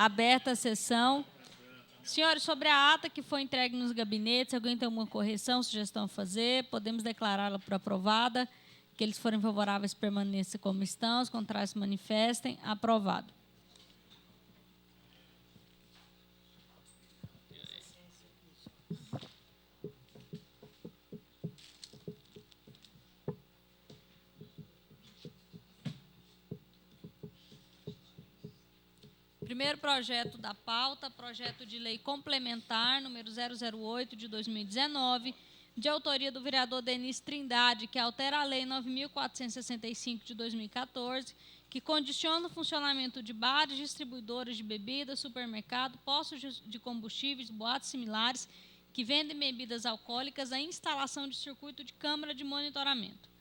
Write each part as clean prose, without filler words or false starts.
Aberta a sessão. Senhores, sobre a ata que foi entregue nos gabinetes, alguém tem alguma correção, sugestão a fazer? Podemos declará-la por aprovada. Aqueles que forem favoráveis permaneçam como estão, os contrários se manifestem. Aprovado. Primeiro projeto da pauta, projeto de lei complementar, número 008, de 2019, de autoria do vereador Denis Trindade, que altera a Lei 9.465, de 2014, que condiciona o funcionamento de bares, distribuidores de bebidas, supermercado, postos de combustíveis, boates similares, que vendem bebidas alcoólicas, à instalação de circuito de câmara de monitoramento.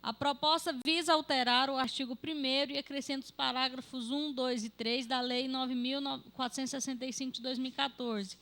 A proposta visa alterar o artigo 1º e acrescenta os parágrafos 1, 2 e 3 da Lei 9.465, de 2014.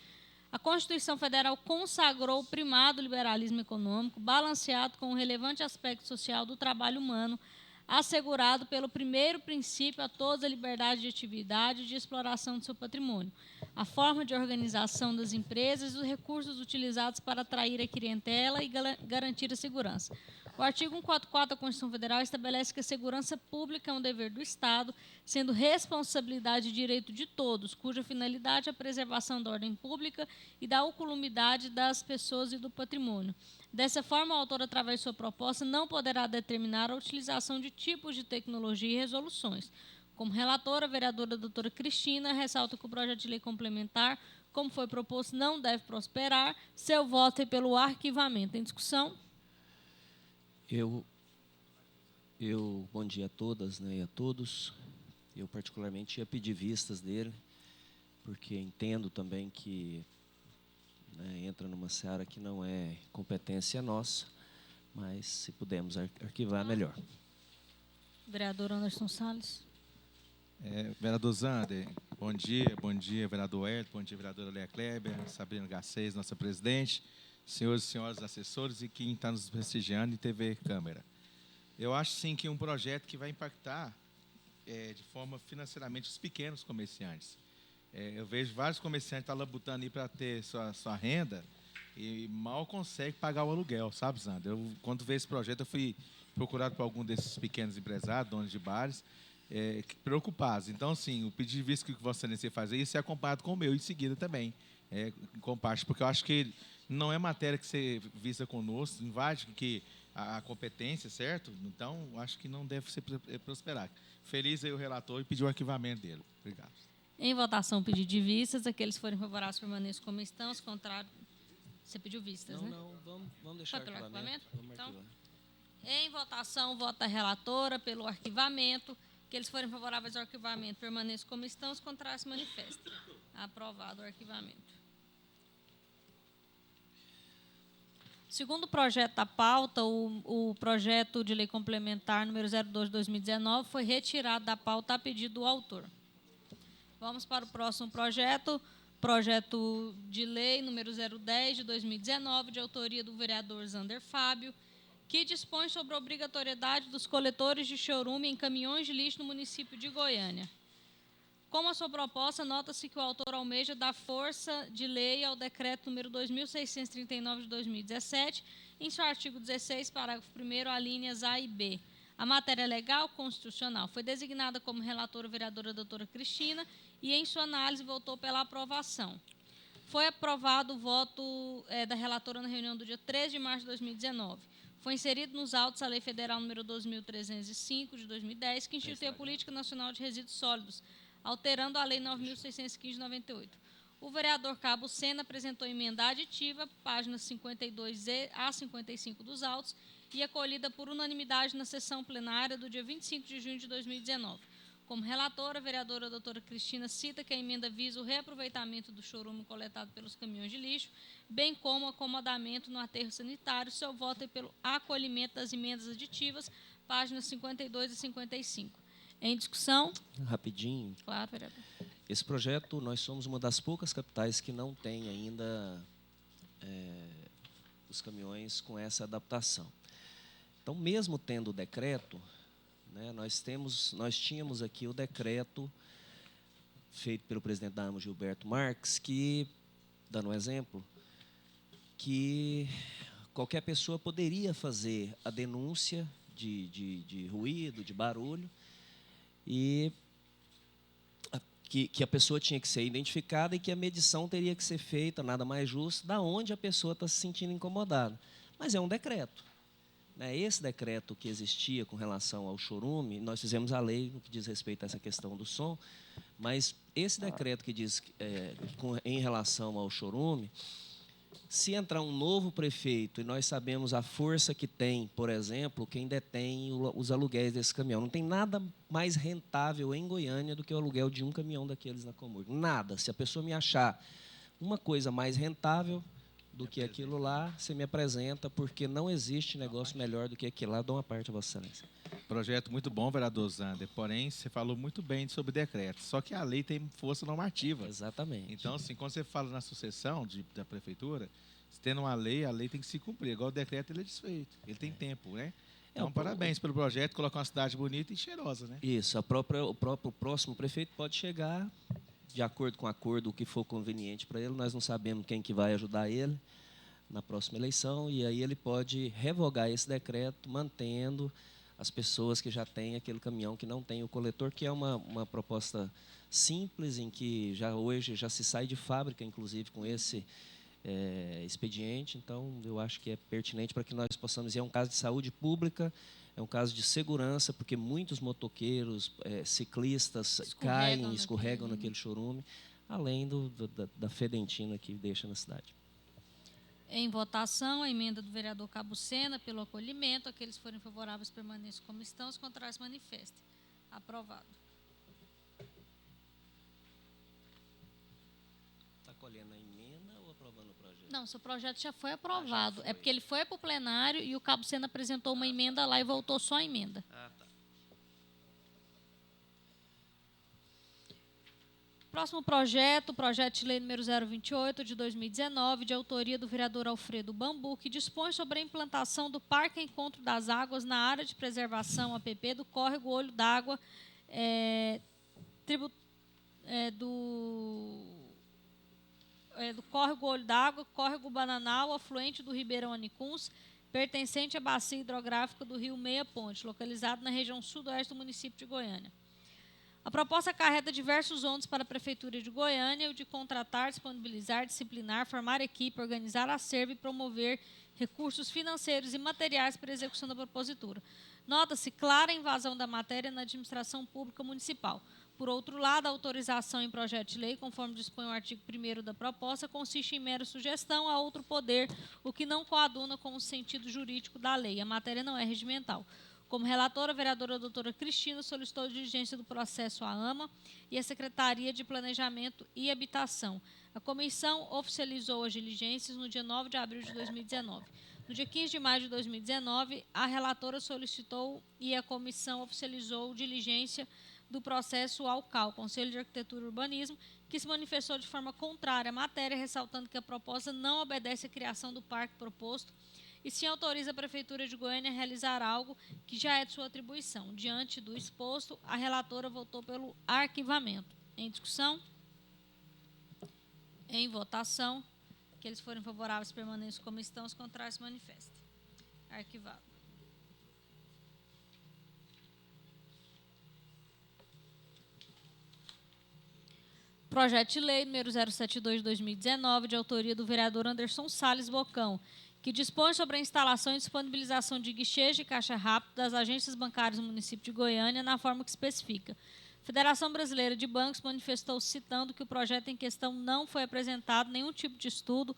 A Constituição Federal consagrou o primado do liberalismo econômico, balanceado com o relevante aspecto social do trabalho humano, assegurado pelo primeiro princípio a todos a liberdade de atividade e de exploração do seu patrimônio, a forma de organização das empresas e os recursos utilizados para atrair a clientela e garantir a segurança. O artigo 144 da Constituição Federal estabelece que a segurança pública é um dever do Estado, sendo responsabilidade e direito de todos, cuja finalidade é a preservação da ordem pública e da incolumidade das pessoas e do patrimônio. Dessa forma, o autor, através de sua proposta, não poderá determinar a utilização de tipos de tecnologia e resoluções. Como relatora, a vereadora doutora Cristina ressalta que o projeto de lei complementar, como foi proposto, não deve prosperar. Seu voto é pelo arquivamento. Em discussão? Bom dia a todas, né, e a todos. Eu, particularmente, ia pedir vistas dele, porque entendo também que, né, entra numa seara que não é competência nossa, mas, se pudermos arquivar, melhor. Vereador Anderson Salles. Vereador Zander, bom dia, vereador Hélio, bom dia, vereadora Leia Kleber, Sabrina Garcês, nossa presidente, senhores e senhoras assessores e quem está nos prestigiando em TV Câmara. Eu acho, sim, que um projeto que vai impactar de forma financeiramente os pequenos comerciantes. Eu vejo vários comerciantes labutando aí para ter sua renda e mal consegue pagar o aluguel, sabe, Zander? Quando veio esse projeto, eu fui procurado por algum desses pequenos empresários, donos de bares, preocupados. Então, sim, o pedido de vista que Vossa Excelência faz isso é acompanhado com o meu em seguida também, com parte, porque eu acho que não é matéria que você visa conosco, invade que a competência, certo? Então, acho que não deve ser prosperar. Feliz aí o relator e pedir o arquivamento dele. Obrigado. Em votação, pedido de vistas. Aqueles que forem favoráveis permaneçam como estão, os contrários... Você pediu vistas, né? Não, vamos deixar o arquivamento. Então, em votação, vota a relatora pelo arquivamento. Aqueles que forem favoráveis ao arquivamento permaneçam como estão, os contrários se manifestem. Aprovado o arquivamento. Segundo o projeto da pauta, o projeto de lei complementar número 02 de 2019 foi retirado da pauta a pedido do autor. Vamos para o próximo projeto, projeto de lei número 010 de 2019, de autoria do vereador Zander Fábio, que dispõe sobre a obrigatoriedade dos coletores de chorume em caminhões de lixo no município de Goiânia. Como a sua proposta, nota-se que o autor almeja dar força de lei ao decreto número 2.639 de 2017, em seu artigo 16, parágrafo 1º, alíneas A e B. A matéria legal constitucional foi designada como relatora a vereadora doutora Cristina e, em sua análise, votou pela aprovação. Foi aprovado o voto da relatora na reunião do dia 13 de março de 2019. Foi inserido nos autos a Lei Federal número 2.305, de 2010, que institui a Política Nacional de Resíduos Sólidos, alterando a Lei 9.615, de 98. O vereador Cabo Sena apresentou emenda aditiva, páginas 52 a 55 dos autos, e acolhida por unanimidade na sessão plenária do dia 25 de junho de 2019. Como relatora, a vereadora doutora Cristina cita que a emenda visa o reaproveitamento do chorume coletado pelos caminhões de lixo, bem como o acomodamento no aterro sanitário. Seu voto é pelo acolhimento das emendas aditivas, páginas 52 e 55. Em discussão? Rapidinho. Claro, vereador. Esse projeto, nós somos uma das poucas capitais que não tem ainda os caminhões com essa adaptação. Então, mesmo tendo o decreto, né, nós tínhamos aqui o decreto feito pelo presidente da AMA, Gilberto Marques, que, dando um exemplo, que qualquer pessoa poderia fazer a denúncia de ruído, de barulho, e que a pessoa tinha que ser identificada e que a medição teria que ser feita, nada mais justo, da onde a pessoa está se sentindo incomodada. Mas é um decreto. Esse decreto que existia com relação ao chorume, nós fizemos a lei no que diz respeito a essa questão do som, mas esse decreto que diz em relação ao chorume, se entrar um novo prefeito, e nós sabemos a força que tem, por exemplo, quem detém os aluguéis desse caminhão. Não tem nada mais rentável em Goiânia do que o aluguel de um caminhão daqueles na Comurg. Nada. Se a pessoa me achar uma coisa mais rentável do que aquilo lá, você me apresenta, porque não existe negócio melhor do que aquilo lá. Dou uma parte a Vossa Excelência. Projeto muito bom, vereador Zander. Porém, você falou muito bem sobre decreto. Só que a lei tem força normativa. Exatamente. Então, assim, quando você fala na sucessão da prefeitura, se tendo uma lei, a lei tem que se cumprir. Igual o decreto, ele é desfeito. Ele tem tempo, né? Então, parabéns pelo projeto, colocar uma cidade bonita e cheirosa, né? Isso. O próximo prefeito pode chegar, de acordo com o acordo, o que for conveniente para ele. Nós não sabemos quem que vai ajudar ele na próxima eleição, e aí ele pode revogar esse decreto, mantendo as pessoas que já têm aquele caminhão que não tem o coletor, que é uma proposta simples, em que hoje já se sai de fábrica, inclusive, com esse expediente. Então, eu acho que é pertinente para que nós possamos... É um caso de saúde pública, é um caso de segurança, porque muitos motoqueiros, ciclistas caem, escorregam naquele chorume, além da fedentina que deixa na cidade. Em votação, a emenda do vereador Cabo Sena pelo acolhimento. Aqueles que forem favoráveis permaneçam como estão, os contrários manifestem. Aprovado. Está acolhendo a emenda ou aprovando o projeto? Não, seu projeto já foi aprovado. É porque ele foi para o plenário e o Cabo Sena apresentou uma emenda lá e voltou só a emenda. Ah, tá. Próximo projeto, projeto de lei número 028, de 2019, de autoria do vereador Alfredo Bambu, que dispõe sobre a implantação do Parque Encontro das Águas na área de preservação APP do Córrego Olho d'Água, do Córrego Olho d'Água, Córrego Bananal, afluente do Ribeirão Anicuns, pertencente à bacia hidrográfica do Rio Meia Ponte, localizado na região sudoeste do município de Goiânia. A proposta acarreta diversos ônus para a Prefeitura de Goiânia, o de contratar, disponibilizar, disciplinar, formar equipe, organizar acervo e promover recursos financeiros e materiais para a execução da propositura. Nota-se clara invasão da matéria na administração pública municipal. Por outro lado, a autorização em projeto de lei, conforme dispõe o artigo 1º da proposta, consiste em mera sugestão a outro poder, o que não coaduna com o sentido jurídico da lei. A matéria não é regimental. Como relatora, a vereadora doutora Cristina solicitou a diligência do processo à AMA e à Secretaria de Planejamento e Habitação. A comissão oficializou as diligências no dia 9 de abril de 2019. No dia 15 de maio de 2019, a relatora solicitou e a comissão oficializou diligência do processo ao CAU, Conselho de Arquitetura e Urbanismo, que se manifestou de forma contrária à matéria, ressaltando que a proposta não obedece à criação do parque proposto e sim autoriza a Prefeitura de Goiânia a realizar algo que já é de sua atribuição. Diante do exposto, a relatora votou pelo arquivamento. Em discussão? Em votação. Aqueles que forem favoráveis permaneçam como estão, os contrários se manifestem. Arquivado. Projeto de lei número 072 de 2019, de autoria do vereador Anderson Salles Bocão, que dispõe sobre a instalação e disponibilização de guichês de caixa rápido das agências bancárias do município de Goiânia, na forma que especifica. A Federação Brasileira de Bancos manifestou citando que o projeto em questão não foi apresentado nenhum tipo de estudo,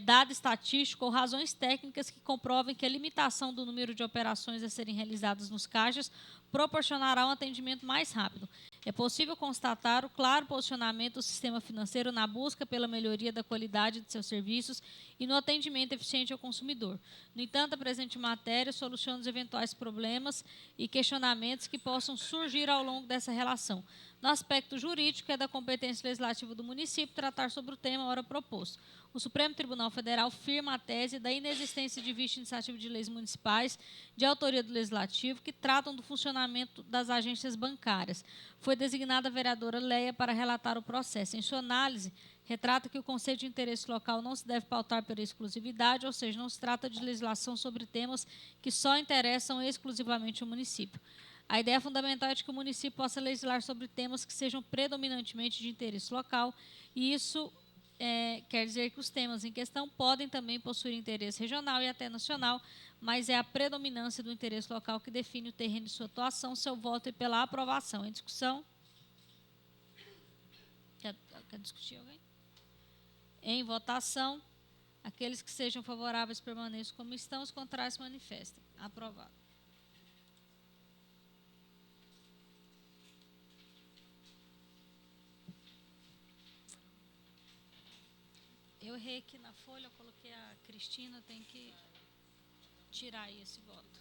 dado estatístico ou razões técnicas que comprovem que a limitação do número de operações a serem realizadas nos caixas proporcionará um atendimento mais rápido. É possível constatar o claro posicionamento do sistema financeiro na busca pela melhoria da qualidade de seus serviços e no atendimento eficiente ao consumidor. No entanto, a presente matéria soluciona os eventuais problemas e questionamentos que possam surgir ao longo dessa relação. No aspecto jurídico, é da competência legislativa do município tratar sobre o tema ora proposto. O Supremo Tribunal Federal firma a tese da inexistência de vista iniciativa de leis municipais de autoria do Legislativo que tratam do funcionamento das agências bancárias. Foi designada a vereadora Leia para relatar o processo. Em sua análise, retrata que o conceito de interesse local não se deve pautar pela exclusividade, ou seja, não se trata de legislação sobre temas que só interessam exclusivamente o município. A ideia fundamental é de que o município possa legislar sobre temas que sejam predominantemente de interesse local, e isso quer dizer que os temas em questão podem também possuir interesse regional e até nacional, mas é a predominância do interesse local que define o terreno de sua atuação. Seu voto é pela aprovação. Em discussão? Quer discutir alguém? Em votação, aqueles que sejam favoráveis permaneçam como estão, os contrários se manifestem. Aprovado. Eu errei aqui na folha, eu coloquei a Cristina, tem que tirar aí esse voto.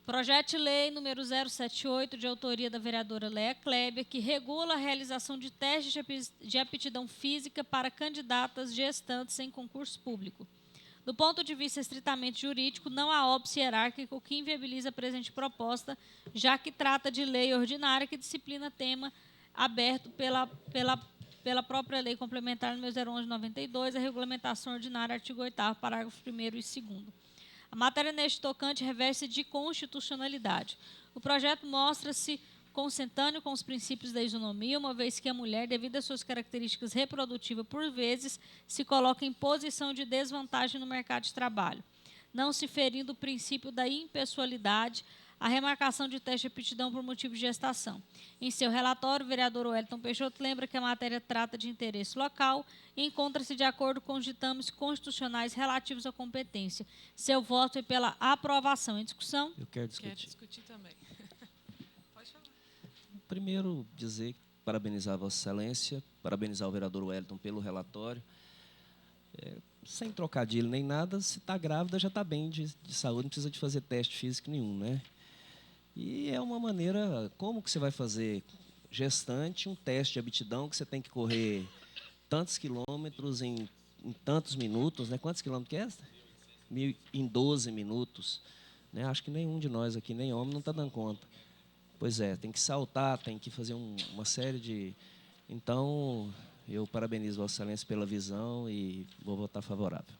Projeto de lei número 078, de autoria da vereadora Leia Kleber, que regula a realização de testes de aptidão física para candidatas gestantes em concurso público. Do ponto de vista estritamente jurídico, não há óbice hierárquico que inviabiliza a presente proposta, já que trata de lei ordinária que disciplina tema aberto pela própria Lei Complementar número 011 de 92, a regulamentação ordinária, artigo 8º, parágrafo 1º e 2º. A matéria neste tocante reveste de constitucionalidade. O projeto mostra-se consentâneo com os princípios da isonomia, uma vez que a mulher, devido às suas características reprodutivas, por vezes, se coloca em posição de desvantagem no mercado de trabalho, não se ferindo o princípio da impessoalidade, a remarcação de teste de aptidão por motivo de gestação. Em seu relatório, o vereador Wellington Peixoto lembra que a matéria trata de interesse local e encontra-se de acordo com os ditames constitucionais relativos à competência. Seu voto é pela aprovação. Em discussão? Eu quero discutir. Quero discutir também. Pode falar. Primeiro, dizer, parabenizar a Vossa Excelência, parabenizar o vereador Wellington pelo relatório. Sem trocadilho nem nada, se está grávida já está bem de saúde, não precisa de fazer teste físico nenhum, né? E é uma maneira, como que você vai fazer gestante, um teste de aptidão que você tem que correr tantos quilômetros em tantos minutos, né? Quantos quilômetros que é essa? Em 12 minutos. Né? Acho que nenhum de nós aqui, nem homem, não está dando conta. Pois é, tem que saltar, tem que fazer uma série de... Então, eu parabenizo Vossa Excelência pela visão e vou votar favorável.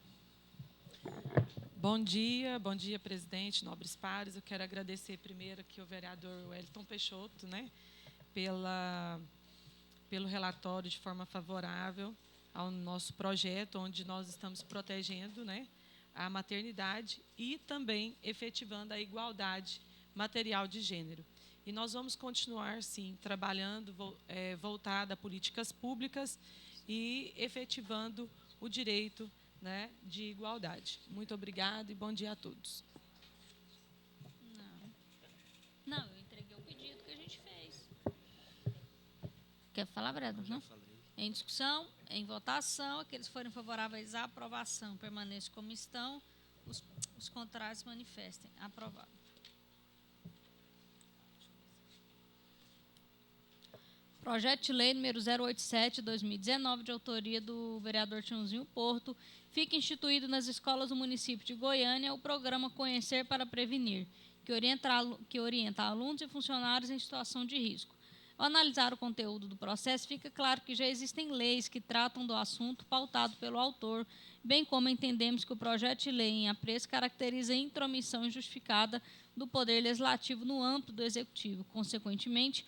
Bom dia, presidente, nobres pares. Eu quero agradecer primeiro aqui ao vereador Wellington Peixoto, né, pelo relatório de forma favorável ao nosso projeto, onde nós estamos protegendo, né, a maternidade e também efetivando a igualdade material de gênero. E nós vamos continuar, sim, trabalhando voltada a políticas públicas e efetivando o direito, né, de igualdade. Muito obrigada e bom dia a todos. Não, eu entreguei o pedido que a gente fez. Quer falar, vereador? Não? Em discussão, em votação, aqueles que forem favoráveis à aprovação permaneçam como estão, os contrários manifestem. Aprovado. Projeto de lei número 087, de 2019, de autoria do vereador Tiãozinho Porto, fica instituído nas escolas do município de Goiânia o programa Conhecer para Prevenir, que orienta alunos e funcionários em situação de risco. Ao analisar o conteúdo do processo, fica claro que já existem leis que tratam do assunto pautado pelo autor, bem como entendemos que o projeto de lei em apreço caracteriza a intromissão injustificada do Poder Legislativo no âmbito do Executivo. Consequentemente,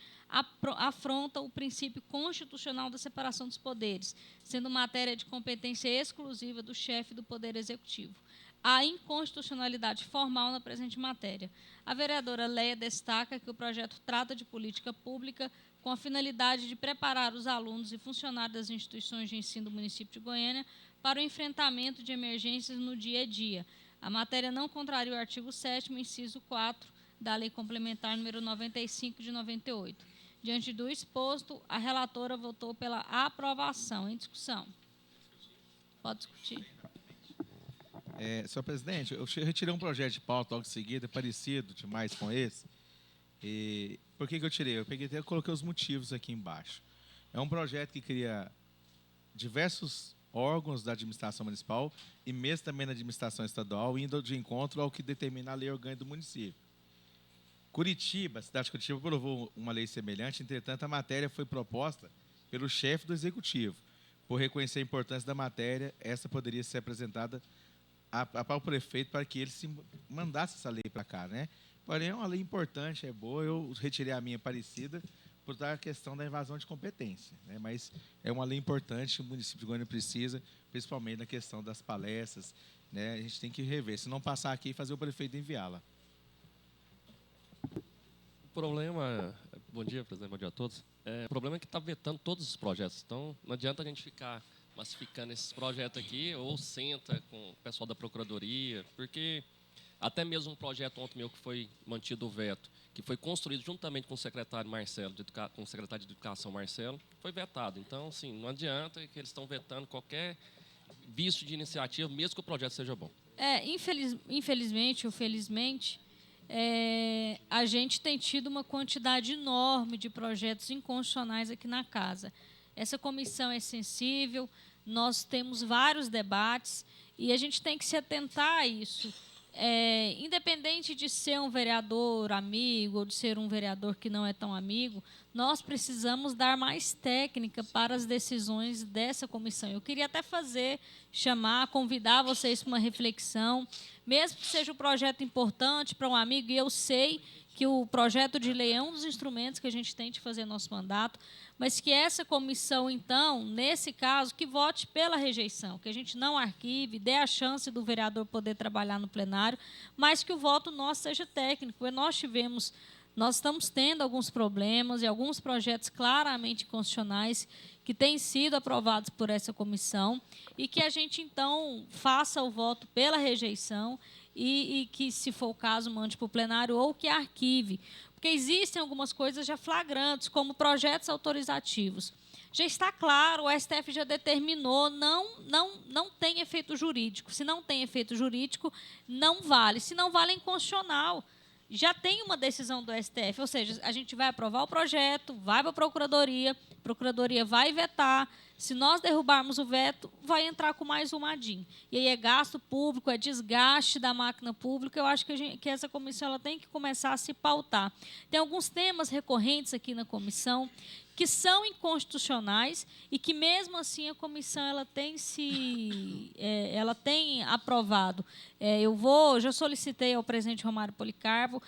afronta o princípio constitucional da separação dos poderes, sendo matéria de competência exclusiva do chefe do Poder Executivo. Há inconstitucionalidade formal na presente matéria. A vereadora Leia destaca que o projeto trata de política pública com a finalidade de preparar os alunos e funcionários das instituições de ensino do município de Goiânia para o enfrentamento de emergências no dia a dia. A matéria não contraria o artigo 7º, inciso 4, da Lei Complementar número 95, de 98. Diante do exposto, a relatora votou pela aprovação. Em discussão. Pode discutir. Senhor presidente, eu retirei um projeto de pauta logo em seguida, parecido demais com esse, e Por que eu tirei? Eu coloquei os motivos aqui embaixo. É um projeto que cria diversos órgãos da administração municipal e mesmo também na administração estadual, indo de encontro ao que determina a lei orgânica do município. Curitiba, a cidade de Curitiba, aprovou uma lei semelhante, entretanto, a matéria foi proposta pelo chefe do executivo. Por reconhecer a importância da matéria, essa poderia ser apresentada ao prefeito para que ele se mandasse essa lei para cá, né? Porém, é uma lei importante, é boa, eu retirei a minha parecida por dar a questão da invasão de competência, né? Mas é uma lei importante, o município de Goiânia precisa, principalmente na questão das palestras, né? A gente tem que rever, se não passar aqui, fazer o prefeito enviá-la. O problema, bom dia, presidente, bom dia a todos. O problema é que está vetando todos os projetos, então não adianta a gente ficar massificando esses projetos aqui, ou senta com o pessoal da Procuradoria, porque até mesmo um projeto ontem meu que foi mantido o veto, que foi construído juntamente com o secretário Marcelo, com o secretário de Educação Marcelo, foi vetado. Então, assim, não adianta que eles estão vetando qualquer vício de iniciativa, mesmo que o projeto seja bom. Infelizmente ou felizmente, a gente tem tido uma quantidade enorme de projetos inconstitucionais aqui na casa. Essa comissão é sensível, nós temos vários debates e a gente tem que se atentar a isso. Independente de ser um vereador amigo ou de ser um vereador que não é tão amigo, nós precisamos dar mais técnica para as decisões dessa comissão. Eu queria até convidar vocês para uma reflexão, mesmo que seja um projeto importante para um amigo, e eu sei que o projeto de lei é um dos instrumentos que a gente tem de fazer nosso mandato, mas que essa comissão, então, nesse caso, que vote pela rejeição, que a gente não arquive, dê a chance do vereador poder trabalhar no plenário, mas que o voto nosso seja técnico. Nós estamos tendo alguns problemas e alguns projetos claramente inconstitucionais que têm sido aprovados por essa comissão e que a gente, então, faça o voto pela rejeição e que, se for o caso, mande para o plenário ou que arquive. Porque existem algumas coisas já flagrantes, como projetos autorizativos. Já está claro, o STF já determinou, não tem efeito jurídico. Se não tem efeito jurídico, não vale. Se não vale, é inconstitucional. Já tem uma decisão do STF, ou seja, a gente vai aprovar o projeto, vai para a Procuradoria vai vetar. Se nós derrubarmos o veto, vai entrar com mais um ADIM. E aí é gasto público, é desgaste da máquina pública. Eu acho que essa comissão ela tem que começar a se pautar. Tem alguns temas recorrentes aqui na comissão que são inconstitucionais e que, mesmo assim, a comissão ela tem aprovado. Já solicitei ao presidente Romário Policarpo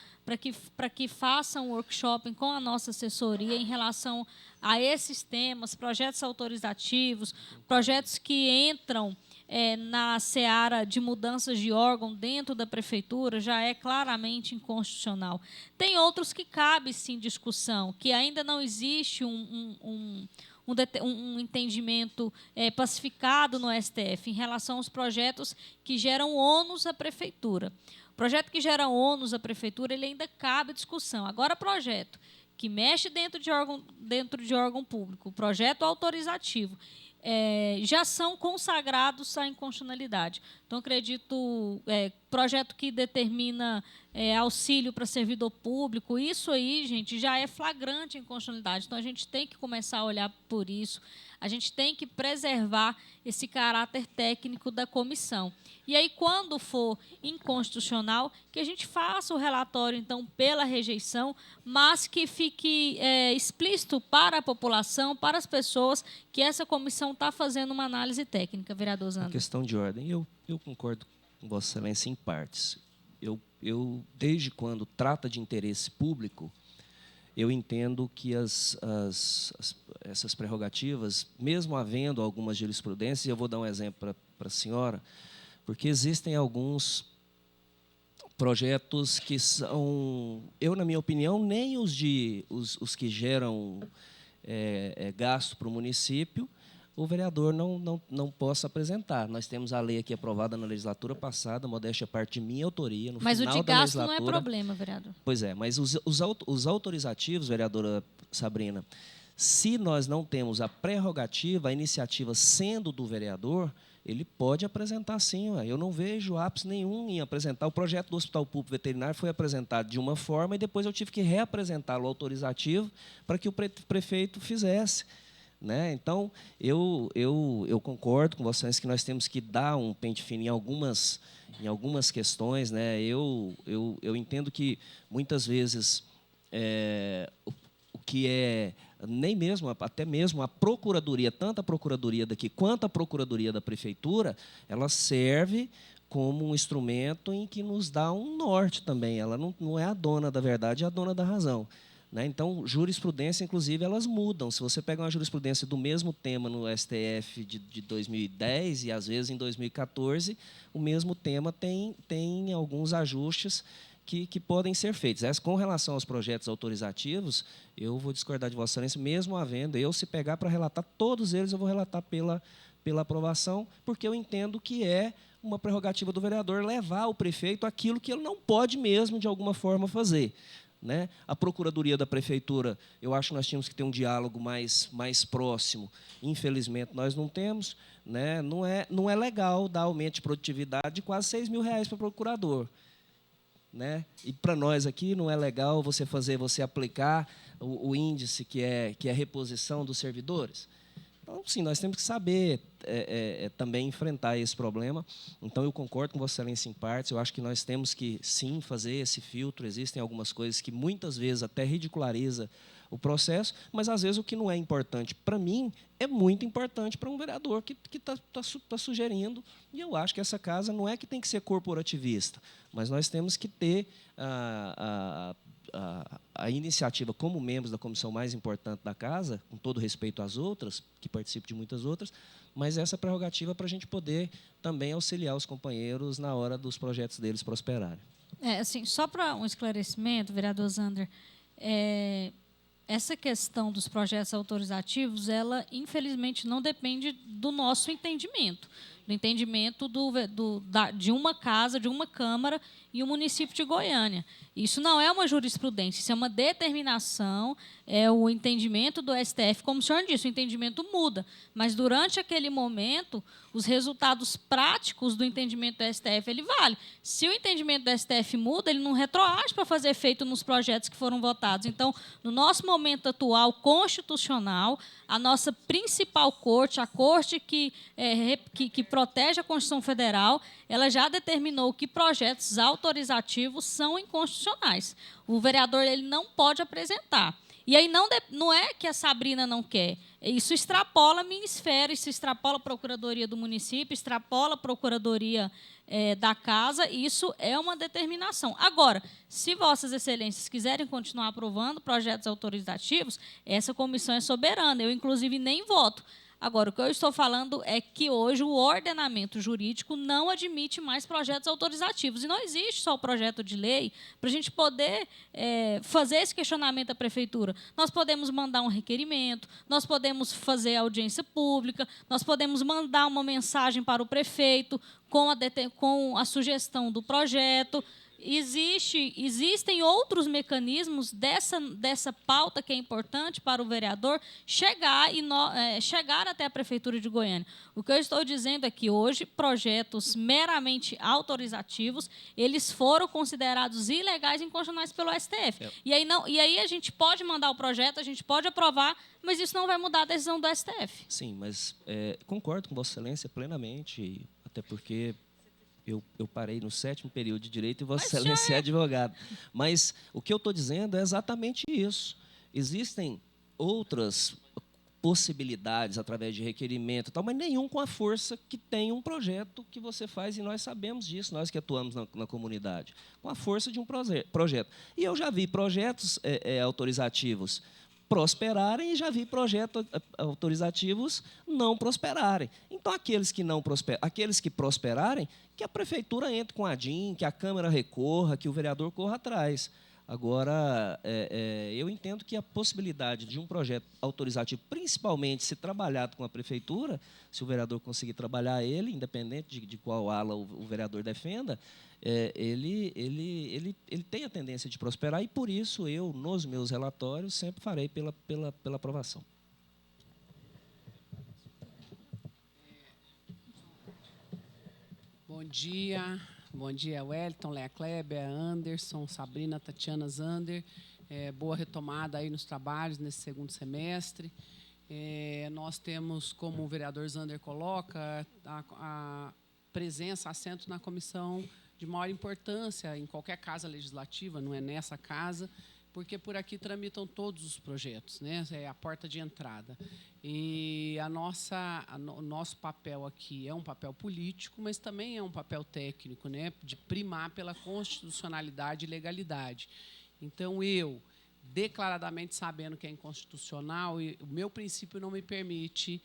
para que faça um workshop com a nossa assessoria em relação a esses temas, projetos autorizativos, projetos que entram na seara de mudanças de órgão dentro da prefeitura, já é claramente inconstitucional. Tem outros que cabe, sim, discussão, que ainda não existe um entendimento pacificado no STF em relação aos projetos que geram ônus à prefeitura. O projeto que gera ônus à prefeitura, ele ainda cabe discussão. Agora, projeto que mexe dentro de órgão público, o projeto autorizativo, já são consagrados à inconstitucionalidade. Então, acredito, projeto que determina auxílio para servidor público, isso aí, gente, já é flagrante inconstitucionalidade. Então, a gente tem que começar a olhar por isso. A gente tem que preservar esse caráter técnico da comissão. E aí, quando for inconstitucional, que a gente faça o relatório, então, pela rejeição, mas que fique explícito para a população, para as pessoas, que essa comissão está fazendo uma análise técnica, vereador Zander. A questão de ordem, eu concordo com Vossa Excelência em partes. Eu, desde quando trata de interesse público, eu entendo que essas prerrogativas, mesmo havendo algumas jurisprudências, eu vou dar um exemplo para a senhora, porque existem alguns projetos que são, na minha opinião, nem os que geram gasto para o município, o vereador não possa apresentar. Nós temos a lei aqui aprovada na legislatura passada, modéstia à parte de minha autoria, no mas final da legislatura. Mas o de gasto não é problema, vereador. Pois é, mas os autorizativos, vereadora Sabrina, se nós não temos a prerrogativa, a iniciativa sendo do vereador, ele pode apresentar sim. Ué. Eu não vejo ápice nenhum em apresentar. O projeto do Hospital Público Veterinário foi apresentado de uma forma e depois eu tive que reapresentá-lo autorizativo para que o prefeito fizesse. Né? Então, eu concordo com vocês que nós temos que dar um pente fino em algumas questões. Né? Eu entendo que, muitas vezes, o que é nem mesmo, até mesmo a procuradoria, tanto a procuradoria daqui quanto a procuradoria da prefeitura, ela serve como um instrumento em que nos dá um norte também. Ela não é a dona da verdade, é a dona da razão. Né? Então, jurisprudência, inclusive, elas mudam. Se você pega uma jurisprudência do mesmo tema no STF de 2010 e, às vezes, em 2014, o mesmo tema tem alguns ajustes que podem ser feitos. Com relação aos projetos autorizativos, eu vou discordar de Vossa Excelência, mesmo havendo, se pegar para relatar todos eles, eu vou relatar pela aprovação, porque eu entendo que é uma prerrogativa do vereador levar ao prefeito aquilo que ele não pode mesmo, de alguma forma, fazer. Né? A Procuradoria da Prefeitura, eu acho que nós tínhamos que ter um diálogo mais próximo. Infelizmente, nós não temos. Né? Não é legal dar aumento de produtividade de quase R$6.000 para o procurador. Né? E para nós aqui não é legal você aplicar o índice que é reposição dos servidores. Então, sim, nós temos que saber também enfrentar esse problema. Então, eu concordo com Vossa Excelência em partes. Eu acho que nós temos que, sim, fazer esse filtro. Existem algumas coisas que, muitas vezes, até ridiculariza o processo, mas, às vezes, o que não é importante para mim é muito importante para um vereador que está sugerindo. E eu acho que essa casa não é que tem que ser corporativista, mas nós temos que ter a iniciativa como membros da comissão mais importante da casa, com todo respeito às outras, que participam de muitas outras, mas essa prerrogativa para a gente poder também auxiliar os companheiros na hora dos projetos deles prosperarem. Assim, só para um esclarecimento, vereador Zander, essa questão dos projetos autorizativos, ela, infelizmente, não depende do nosso entendimento, do entendimento de uma casa, de uma Câmara e o município de Goiânia. Isso não é uma jurisprudência, isso é uma determinação, é o entendimento do STF. Como o senhor disse, o entendimento muda, mas, durante aquele momento, os resultados práticos do entendimento do STF, ele vale. Se o entendimento do STF muda, ele não retroage para fazer efeito nos projetos que foram votados. Então, no nosso momento atual constitucional, a nossa principal corte, a corte que protege a Constituição Federal, ela já determinou que projetos autorizativos são inconstitucionais. O vereador ele não pode apresentar. E aí não é que a Sabrina não quer. Isso extrapola a minha esfera, isso extrapola a Procuradoria do município, extrapola a Procuradoria da casa, e isso é uma determinação. Agora, se Vossas Excelências quiserem continuar aprovando projetos autorizativos, essa comissão é soberana. Eu, inclusive, nem voto. Agora, o que eu estou falando é que hoje o ordenamento jurídico não admite mais projetos autorizativos. E não existe só o projeto de lei para a gente poder fazer esse questionamento à prefeitura. Nós podemos mandar um requerimento, nós podemos fazer audiência pública, nós podemos mandar uma mensagem para o prefeito com a sugestão do projeto. Existem outros mecanismos dessa pauta que é importante para o vereador chegar até a Prefeitura de Goiânia. O que eu estou dizendo é que hoje projetos meramente autorizativos, eles foram considerados ilegais e inconstitucionais pelo STF. E aí a gente pode mandar o projeto, a gente pode aprovar, mas isso não vai mudar a decisão do STF. Sim, mas concordo com Vossa Excelência plenamente, até porque eu parei no 7º período de Direito e Vossa Excelência é advogado. Mas o que eu estou dizendo é exatamente isso. Existem outras possibilidades através de requerimento, tal, mas nenhum com a força que tem um projeto que você faz, e nós sabemos disso, nós que atuamos na comunidade, com a força de um projeto. E eu já vi projetos autorizativos prosperarem e já vi projetos autorizativos não prosperarem. Então, aqueles que prosperarem, que a prefeitura entre com a DIN, que a Câmara recorra, que o vereador corra atrás. Agora, eu entendo que a possibilidade de um projeto autorizativo, principalmente se trabalhado com a prefeitura, se o vereador conseguir trabalhar ele, independente de qual ala o vereador defenda, ele tem a tendência de prosperar, e por isso eu, nos meus relatórios, sempre farei pela aprovação. Bom dia, Wellington, Lea Kleber, Anderson, Sabrina, Tatiana Zander. Boa retomada aí nos trabalhos nesse segundo semestre. Nós temos, como o vereador Zander coloca, a presença, assento na comissão de maior importância em qualquer casa legislativa, não é nessa casa, porque por aqui tramitam todos os projetos, né? É a porta de entrada. E o nosso papel aqui é um papel político, mas também é um papel técnico, né? De primar pela constitucionalidade e legalidade. Então, eu, declaradamente sabendo que é inconstitucional, e o meu princípio não me permite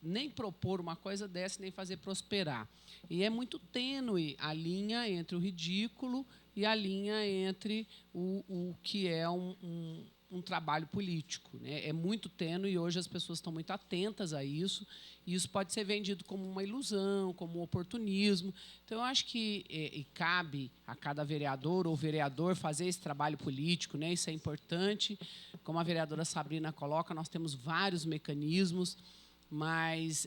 nem propor uma coisa dessa, nem fazer prosperar. E é muito tênue a linha entre o ridículo e a linha entre o que é um trabalho político, né? É muito tênue e hoje as pessoas estão muito atentas a isso, e isso pode ser vendido como uma ilusão, como um oportunismo. Então, eu acho que cabe a cada vereador ou vereador fazer esse trabalho político, né? Isso é importante. Como a vereadora Sabrina coloca, nós temos vários mecanismos, mas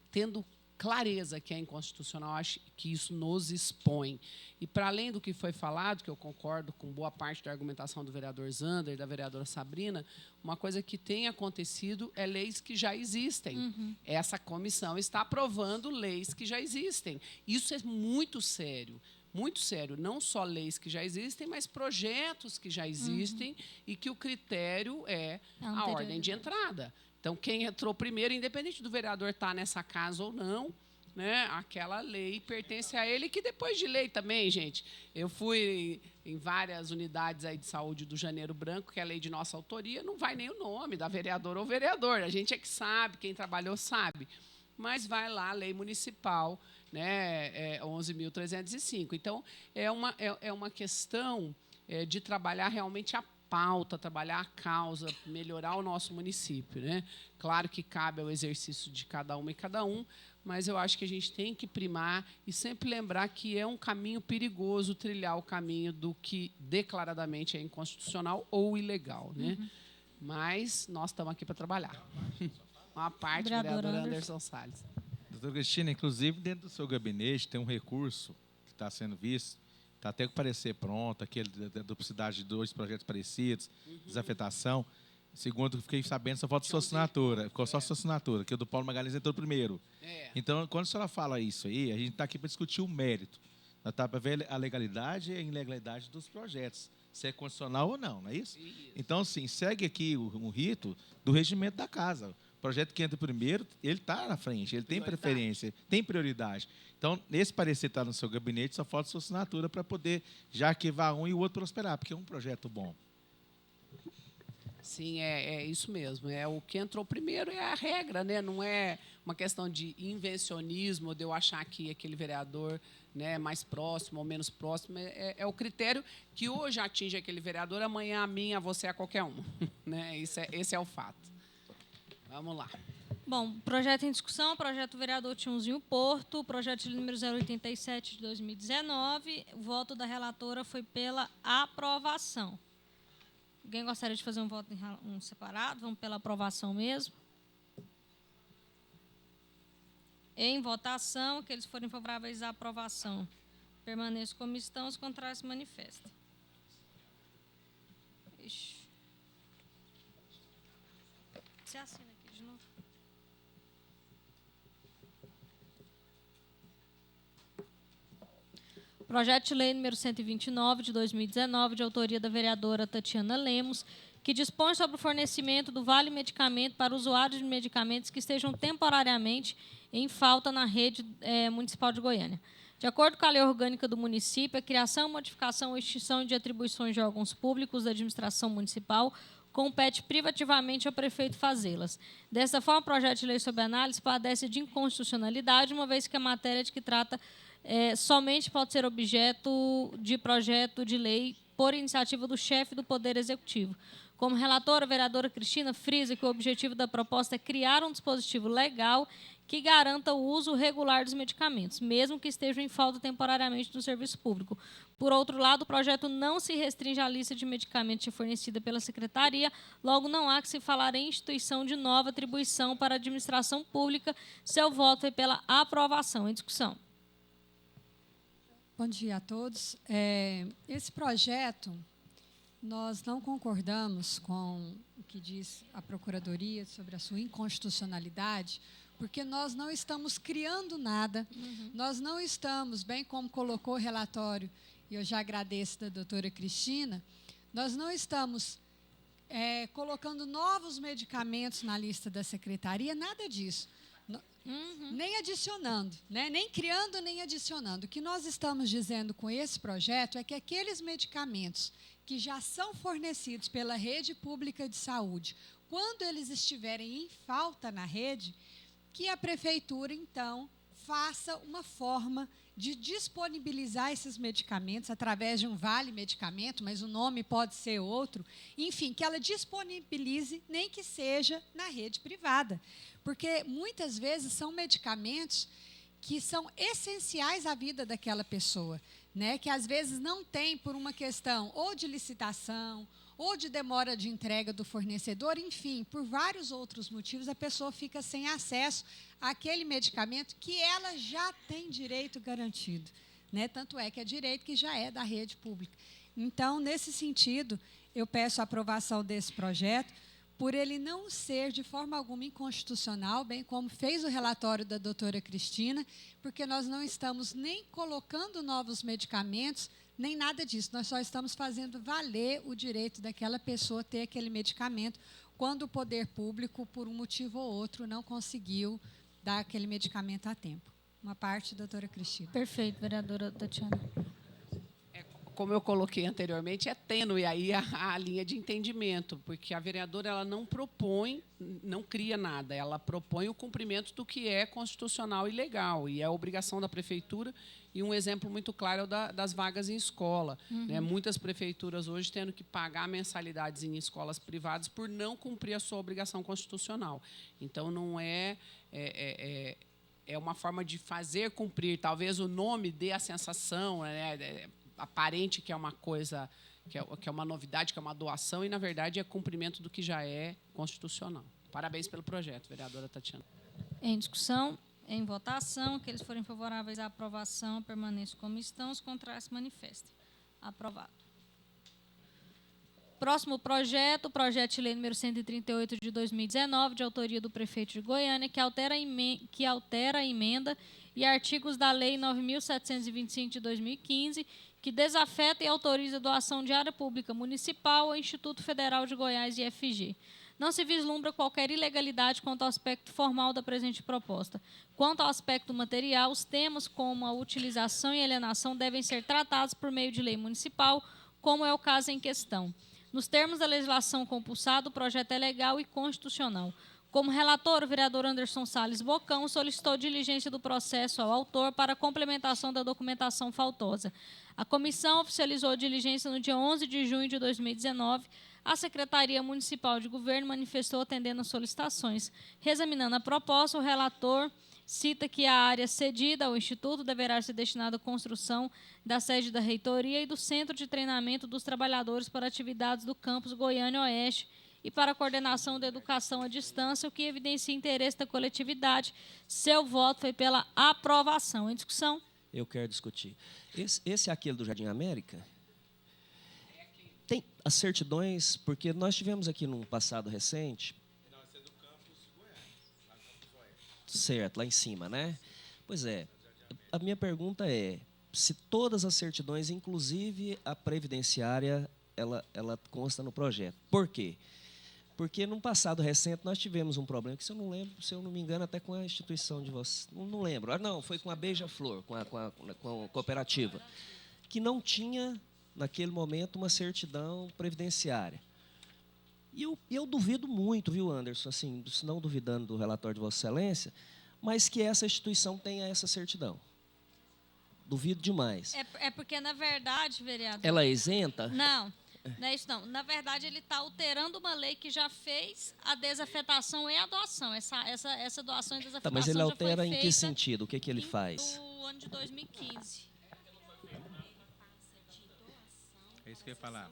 tendo clareza que é inconstitucional, acho que isso nos expõe. E, para além do que foi falado, que eu concordo com boa parte da argumentação do vereador Zander e da vereadora Sabrina, uma coisa que tem acontecido é leis que já existem. Uhum. Essa comissão está aprovando leis que já existem. Isso é muito sério. Muito sério, não só leis que já existem, mas projetos que já existem e que o critério é a ordem de entrada. Então, quem entrou primeiro, independente do vereador estar nessa casa ou não, né, aquela lei pertence a ele, que depois de lei também, gente. Eu fui em várias unidades aí de saúde do Janeiro Branco, que é a lei de nossa autoria, não vai nem o nome da vereadora ou vereador. A gente é que sabe, quem trabalhou sabe. Mas vai lá a lei municipal, né, 11.305. Então, é uma questão de trabalhar realmente a pauta, trabalhar a causa, melhorar o nosso município, né? Claro que cabe ao exercício de cada uma e cada um, mas eu acho que a gente tem que primar e sempre lembrar que é um caminho perigoso trilhar o caminho do que declaradamente é inconstitucional ou ilegal, né? Mas nós estamos aqui para trabalhar. Uma parte, vereador Anderson Salles. Doutora Cristina, inclusive, dentro do seu gabinete tem um recurso que está sendo visto, está até com o parecer pronto, aquele da duplicidade de 2 projetos parecidos, desafetação. Segundo, fiquei sabendo, só falta sua assinatura. Ficou só sua assinatura, que o do Paulo Magalhães entrou primeiro. Então, quando a senhora fala isso aí, a gente está aqui para discutir o mérito. Nós estamos para ver a legalidade e a ilegalidade dos projetos, se é constitucional ou não, não é isso? Então, sim, segue aqui o rito do regimento da casa. O projeto que entra primeiro, ele está na frente, ele tem preferência, tem prioridade. Então, esse parecer está no seu gabinete, só falta sua assinatura para poder já arquivar um e o outro prosperar, porque é um projeto bom. Sim, é isso mesmo. O que entrou primeiro é a regra, né? Não é uma questão de invencionismo, de eu achar que aquele vereador, né, mais próximo ou menos próximo. É o critério que hoje atinge aquele vereador, amanhã a mim, a você, a qualquer um. Né? Esse é o fato. Vamos lá. Bom, projeto em discussão, projeto do vereador Tiãozinho Porto, projeto de número 087 de 2019. O voto da relatora foi pela aprovação. Alguém gostaria de fazer um voto separado? Vamos pela aprovação mesmo. Em votação, aqueles que forem favoráveis à aprovação, permaneçam como estão, os contrários se manifestem. Ixi. Você assina aqui de novo. Projeto de lei número 129, de 2019, de autoria da vereadora Tatiana Lemos, que dispõe sobre o fornecimento do Vale Medicamento para usuários de medicamentos que estejam temporariamente em falta na rede municipal de Goiânia. De acordo com a lei orgânica do município, a criação, modificação ou extinção de atribuições de órgãos públicos da administração municipal compete privativamente ao prefeito fazê-las. Dessa forma, o projeto de lei sob análise padece de inconstitucionalidade, uma vez que a matéria de que trata somente pode ser objeto de projeto de lei por iniciativa do chefe do Poder Executivo. Como relatora, a vereadora Cristina frisa que o objetivo da proposta é criar um dispositivo legal que garanta o uso regular dos medicamentos, mesmo que estejam em falta temporariamente no serviço público. Por outro lado, o projeto não se restringe à lista de medicamentos fornecida pela Secretaria, logo não há que se falar em instituição de nova atribuição para a administração pública. Seu voto é pela aprovação. Em discussão. Bom dia a todos. Esse projeto, nós não concordamos com o que diz a Procuradoria sobre a sua inconstitucionalidade, porque nós não estamos criando nada, nós não estamos, bem como colocou o relatório, e eu já agradeço da doutora Cristina, nós não estamos colocando novos medicamentos na lista da secretaria, nada disso. Nem adicionando, né? Nem criando, nem adicionando. O que nós estamos dizendo com esse projeto é que aqueles medicamentos que já são fornecidos pela rede pública de saúde, quando eles estiverem em falta na rede, que a prefeitura, então, faça uma forma de disponibilizar esses medicamentos através de um vale medicamento, mas o nome pode ser outro, enfim, que ela disponibilize, nem que seja na rede privada. Porque, muitas vezes, são medicamentos que são essenciais à vida daquela pessoa, né? Que, às vezes, não tem por uma questão ou de licitação, ou de demora de entrega do fornecedor, enfim, por vários outros motivos, a pessoa fica sem acesso àquele medicamento que ela já tem direito garantido, né? Tanto é que é direito que já é da rede pública. Então, nesse sentido, eu peço a aprovação desse projeto, por ele não ser de forma alguma inconstitucional, bem como fez o relatório da doutora Cristina, porque nós não estamos nem colocando novos medicamentos, nem nada disso. Nós só estamos fazendo valer o direito daquela pessoa ter aquele medicamento quando o poder público, por um motivo ou outro, não conseguiu dar aquele medicamento a tempo. Uma parte, doutora Cristina. Perfeito, vereadora Tatiana. Como eu coloquei anteriormente, é tênue aí a linha de entendimento, porque a vereadora ela não propõe, não cria nada, ela propõe o cumprimento do que é constitucional e legal, e é a obrigação da prefeitura, e um exemplo muito claro é o das vagas em escola. Né? Muitas prefeituras hoje tendo que pagar mensalidades em escolas privadas por não cumprir a sua obrigação constitucional. Então, não é uma forma de fazer cumprir, talvez o nome dê a sensação, né, aparente que é uma coisa, que é uma novidade, que é uma doação, e, na verdade, é cumprimento do que já é constitucional. Parabéns pelo projeto, vereadora Tatiana. Em discussão, em votação, aqueles forem favoráveis à aprovação, permaneçam como estão, os contrários se manifestem. Aprovado. Próximo projeto, o projeto de lei número 138 de 2019, de autoria do prefeito de Goiânia, que altera a emenda e artigos da lei 9.725 de 2015, que desafeta e autoriza a doação de área pública municipal ao Instituto Federal de Goiás, IFG. Não se vislumbra qualquer ilegalidade quanto ao aspecto formal da presente proposta. Quanto ao aspecto material, os temas como a utilização e alienação devem ser tratados por meio de lei municipal, como é o caso em questão. Nos termos da legislação compulsada, o projeto é legal e constitucional. Como relator, o vereador Anderson Salles Bocão solicitou diligência do processo ao autor para complementação da documentação faltosa. A comissão oficializou a diligência no dia 11 de junho de 2019. A Secretaria Municipal de Governo manifestou atendendo às solicitações. Reexaminando a proposta, o relator cita que a área cedida ao Instituto deverá ser destinada à construção da sede da reitoria e do Centro de Treinamento dos Trabalhadores para atividades do campus Goiânia Oeste e para a coordenação da educação à distância, o que evidencia interesse da coletividade. Seu voto foi pela aprovação. Em discussão? Eu quero discutir. Esse é aquele do Jardim América? Tem as certidões, porque nós tivemos aqui num passado recente. Não, esse é do campus Goiás, lá no campus Oeste. Certo, lá em cima, né? Pois é. A minha pergunta é: se todas as certidões, inclusive a previdenciária, ela consta no projeto. Por quê? Porque num passado recente nós tivemos um problema, que se eu não me engano, até com a instituição de vocês. Não lembro. Ah, não, foi com a Beija-Flor, com a cooperativa, que não tinha, naquele momento, uma certidão previdenciária. E eu duvido muito, viu, Anderson, assim, não duvidando do relatório de Vossa Excelência, mas que essa instituição tenha essa certidão. Duvido demais. É porque, na verdade, vereador... Ela é isenta? Não. Não é isso, não. Na verdade, ele está alterando uma lei que já fez a desafetação e a doação. Essa doação e desafetação tá, mas ele altera já foi em que sentido? O que ele faz? No ano de 2015. É isso que eu ia falar.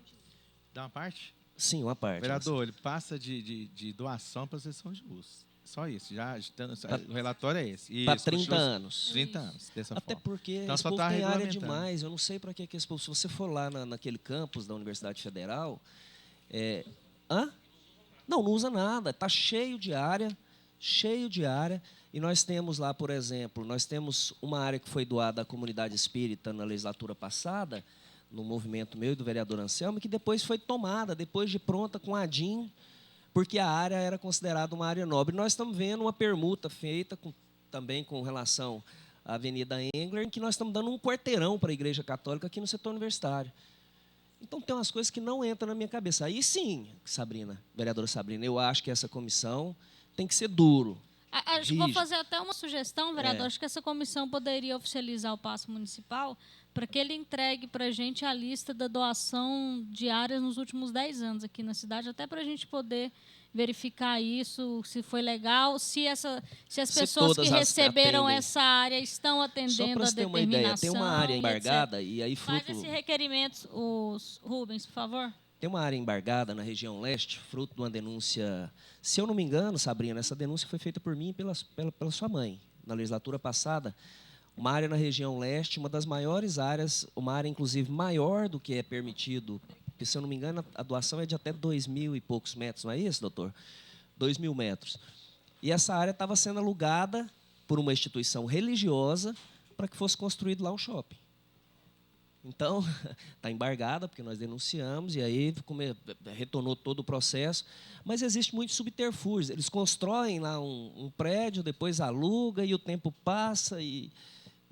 Dá uma parte? Sim, uma parte. Vereador, ele passa de doação para sessão de uso. Só isso. O relatório é esse. Para Isso, 30 continua- anos. 30 anos, dessa Até forma. porque Então, esse só povo tá tem área regulamentando. demais. Eu não sei para que esse povo... Se você for lá naquele campus da Universidade Federal... Hã? Não usa nada. Está cheio de área. Cheio de área. E nós temos lá, por exemplo, nós temos uma área que foi doada à comunidade espírita na legislatura passada, no movimento meu e do vereador Anselmo, que depois foi tomada, depois de pronta, com a ADIM, porque a área era considerada uma área nobre. Nós estamos vendo uma permuta feita também com relação à Avenida Engler, em que nós estamos dando um quarteirão para a Igreja Católica aqui no setor universitário. Então, tem umas coisas que não entram na minha cabeça. Aí sim, Sabrina, vereadora Sabrina, eu acho que essa comissão tem que ser duro. Acho que vou fazer até uma sugestão, vereador. Acho que essa comissão poderia oficializar o passo municipal para que ele entregue para a gente a lista da doação de áreas nos últimos 10 anos aqui na cidade, até para a gente poder verificar isso, se foi legal, se as pessoas que receberam essa área estão Só atendendo para a você ter uma determinação. ideia, tem uma área e embargada etc. e aí Faz fruto... esse requerimento, os Rubens, por favor. Tem uma área embargada na região leste, fruto de uma denúncia... Se eu não me engano, Sabrina, essa denúncia foi feita por mim e pela sua mãe, na legislatura passada. Uma área na região leste, uma das maiores áreas, uma área, inclusive, maior do que é permitido, porque, se eu não me engano, a doação é de até 2.000 e poucos metros, não é isso, doutor? 2.000 metros. E essa área estava sendo alugada por uma instituição religiosa para que fosse construído lá um shopping. Então, está embargada, porque nós denunciamos, e aí retornou todo o processo. Mas existe muito subterfúgio. Eles constroem lá um prédio, depois aluga, e o tempo passa, e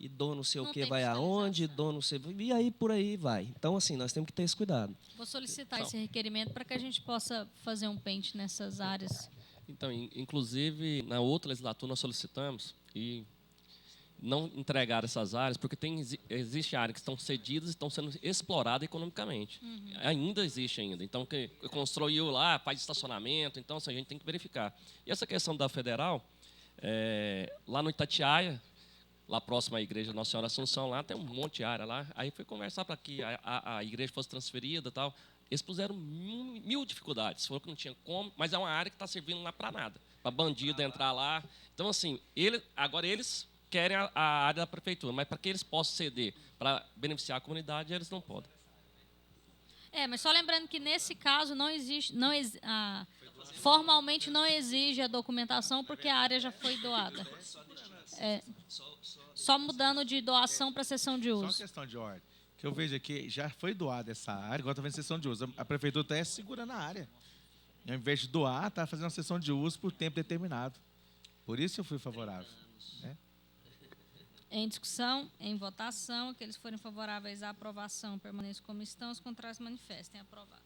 dono não sei o que vai aonde, dono não sei... E aí, por aí vai. Então, assim, nós temos que ter esse cuidado. Vou solicitar esse requerimento para que a gente possa fazer um pente nessas áreas. Então, inclusive, na outra legislatura nós solicitamos e não entregar essas áreas, porque existe áreas que estão cedidas e estão sendo exploradas economicamente. Ainda existe ainda. Então, que construiu lá, faz estacionamento, então assim, a gente tem que verificar. E essa questão da federal, lá no Itatiaia, lá próximo à igreja Nossa Senhora Assunção, lá tem um monte de área lá. Aí foi conversar para que a igreja fosse transferida e tal. Eles puseram mil dificuldades. Falou que não tinha como, mas é uma área que está servindo lá para nada. Para bandido entrar lá. Então, assim, agora eles querem a área da prefeitura, mas para que eles possam ceder para beneficiar a comunidade, eles não podem. Mas só lembrando que, nesse caso, formalmente não exige a documentação, porque a área já foi doada. Só mudando de doação para cessão de uso. Só questão de ordem. Que eu vejo aqui, já foi doada essa área, agora está fazendo sessão de uso. A prefeitura está segurando a área. Ao invés de doar, está fazendo uma sessão de uso por tempo determinado. Por isso eu fui favorável. Né? Em discussão, em votação, aqueles que forem favoráveis à aprovação permaneçam como estão, os contrários manifestem. Aprovado.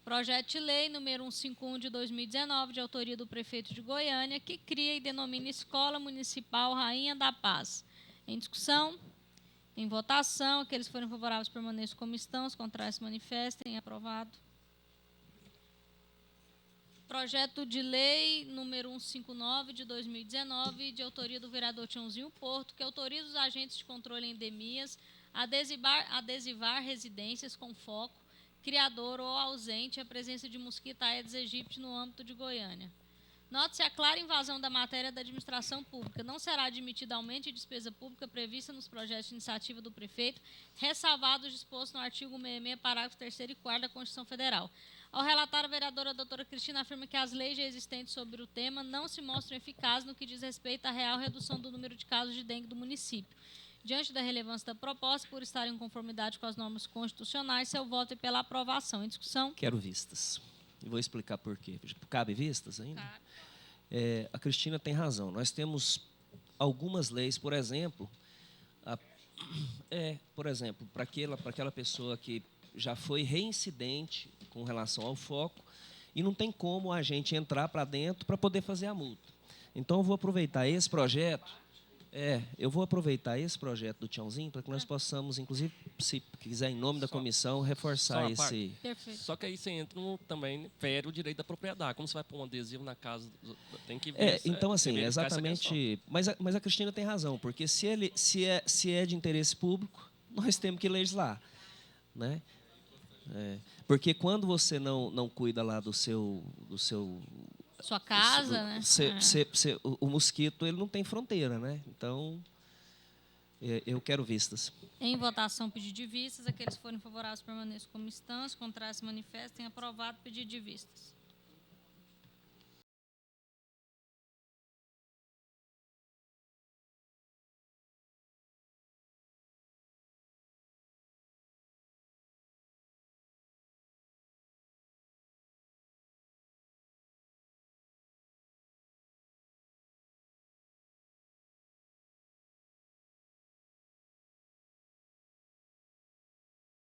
Projeto de lei número 151 de 2019, de autoria do prefeito de Goiânia, que cria e denomina Escola Municipal Rainha da Paz. Em discussão, em votação, aqueles que forem favoráveis permaneçam como estão, os contrários manifestem. Aprovado. Projeto de lei número 159 de 2019, de autoria do vereador Tiãozinho Porto, que autoriza os agentes de controle em endemias a adesivar residências com foco criador ou ausente a presença de mosquito Aedes aegypti no âmbito de Goiânia. Note-se a clara invasão da matéria da administração pública. Não será admitida aumento de despesa pública prevista nos projetos de iniciativa do prefeito, ressalvado o disposto no artigo 66, parágrafos 3º e 4º da Constituição Federal. Ao relatar, a vereadora doutora Cristina afirma que as leis já existentes sobre o tema não se mostram eficazes no que diz respeito à real redução do número de casos de dengue do município. Diante da relevância da proposta, por estar em conformidade com as normas constitucionais, seu voto é pela aprovação. Em discussão? Quero vistas. E vou explicar por quê. Cabe vistas ainda? Cabe. A Cristina tem razão. Nós temos algumas leis, por exemplo, para aquela pessoa que já foi reincidente com relação ao foco e não tem como a gente entrar para dentro para poder fazer a multa. Então, eu vou aproveitar esse projeto do Tiãozinho para que nós possamos, inclusive, se quiser, em nome da comissão, reforçar esse... Perfeito. Só que aí você entra também, fere o direito da propriedade. Como você vai pôr um adesivo na casa, tem que ver. Então, assim, exatamente... Mas a Cristina tem razão, porque se é de interesse público, nós temos que legislar. Né? Porque quando você não cuida lá do seu Sua casa, né? O mosquito ele não tem fronteira, né? Então, eu quero vistas. Em votação, pedido de vistas. Aqueles que forem favoráveis permaneçam como estão. Os contrários se manifestem. Aprovado o pedido de vistas.